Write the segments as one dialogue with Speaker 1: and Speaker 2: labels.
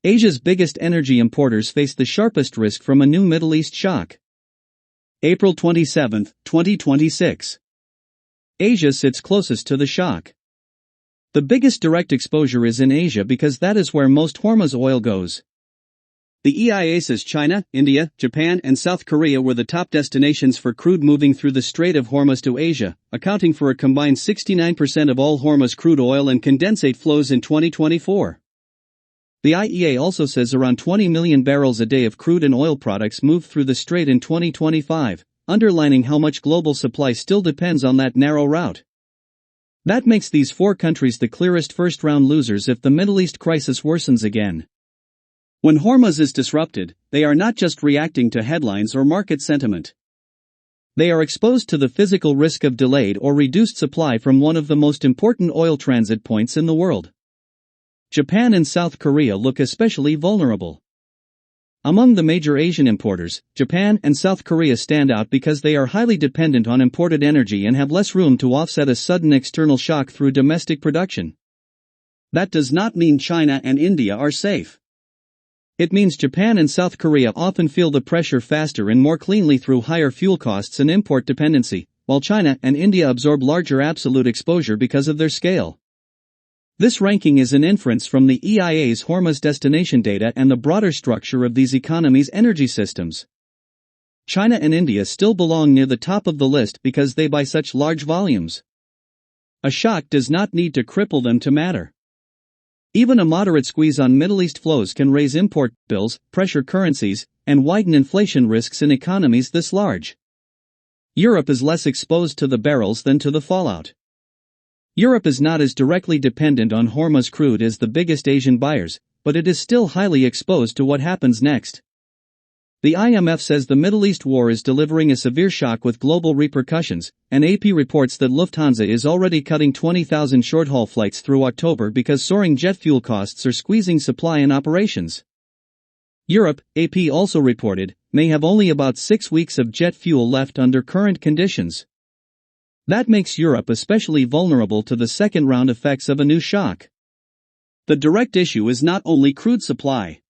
Speaker 1: Asia's biggest energy importers face the sharpest risk from a new Middle East shock. April 27, 2026. Asia sits closest to the shock. The biggest direct exposure is in Asia because that is where most Hormuz oil goes. The EIA says China, India, Japan, and South Korea were the top destinations for crude moving through the Strait of Hormuz to Asia, accounting for a combined 69% of all Hormuz crude oil and condensate flows in 2024. The IEA also says around 20 million barrels a day of crude and oil products moved through the strait in 2025, underlining how much global supply still depends on that narrow route. That makes these four countries the clearest first-round losers if the Middle East crisis worsens again. When Hormuz is disrupted, they are not just reacting to headlines or market sentiment. They are exposed to the physical risk of delayed or reduced supply from one of the most important oil transit points in the world. Japan and South Korea look especially vulnerable. Among the major Asian importers, Japan and South Korea stand out because they are highly dependent on imported energy and have less room to offset a sudden external shock through domestic production. That does not mean China and India are safe. It means Japan and South Korea often feel the pressure faster and more cleanly through higher fuel costs and import dependency, while China and India absorb larger absolute exposure because of their scale. This ranking is an inference from the EIA's Hormuz destination data and the broader structure of these economies' energy systems. China and India still belong near the top of the list because they buy such large volumes. A shock does not need to cripple them to matter. Even a moderate squeeze on Middle East flows can raise import bills, pressure currencies, and widen inflation risks in economies this large. Europe is less exposed to the barrels than to the fallout. Europe is not as directly dependent on Hormuz crude as the biggest Asian buyers, but it is still highly exposed to what happens next. The IMF says the Middle East war is delivering a severe shock with global repercussions, and AP reports that Lufthansa is already cutting 20,000 short-haul flights through October because soaring jet fuel costs are squeezing supply and operations. Europe, AP also reported, may have only about 6 weeks of jet fuel left under current conditions. That makes Europe especially vulnerable to the second-round effects of a new shock. The direct issue is not only crude supply.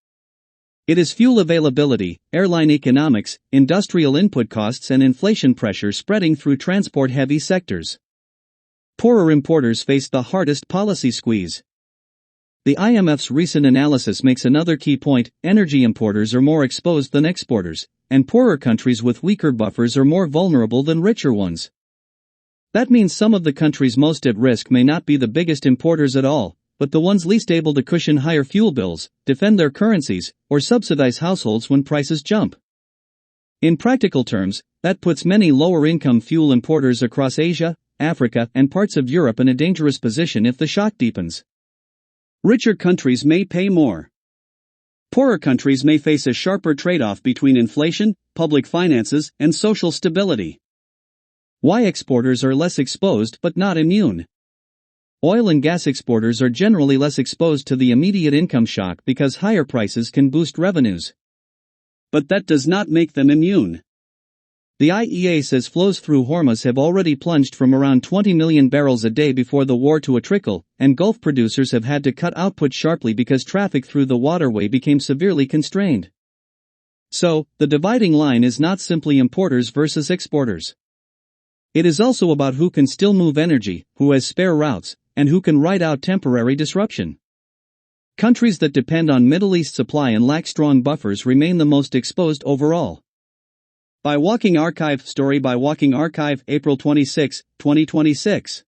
Speaker 1: It is fuel availability, airline economics, industrial input costs and inflation pressure spreading through transport-heavy sectors. Poorer importers face the hardest policy squeeze. The IMF's recent analysis makes another key point: energy importers are more exposed than exporters, and poorer countries with weaker buffers are more vulnerable than richer ones. That means some of the countries most at risk may not be the biggest importers at all, but the ones least able to cushion higher fuel bills, defend their currencies, or subsidize households when prices jump. In practical terms, that puts many lower-income fuel importers across Asia, Africa, and parts of Europe in a dangerous position if the shock deepens. Richer countries may pay more. Poorer countries may face a sharper trade-off between inflation, public finances, and social stability. Why exporters are less exposed but not immune? Oil and gas exporters are generally less exposed to the immediate income shock because higher prices can boost revenues. But that does not make them immune. The IEA says flows through Hormuz have already plunged from around 20 million barrels a day before the war to a trickle, and Gulf producers have had to cut output sharply because traffic through the waterway became severely constrained. So, the dividing line is not simply importers versus exporters. It is also about who can still move energy, who has spare routes, and who can ride out temporary disruption. Countries that depend on Middle East supply and lack strong buffers remain the most exposed overall. By Walking Archive, story by Walking Archive, April 26, 2026.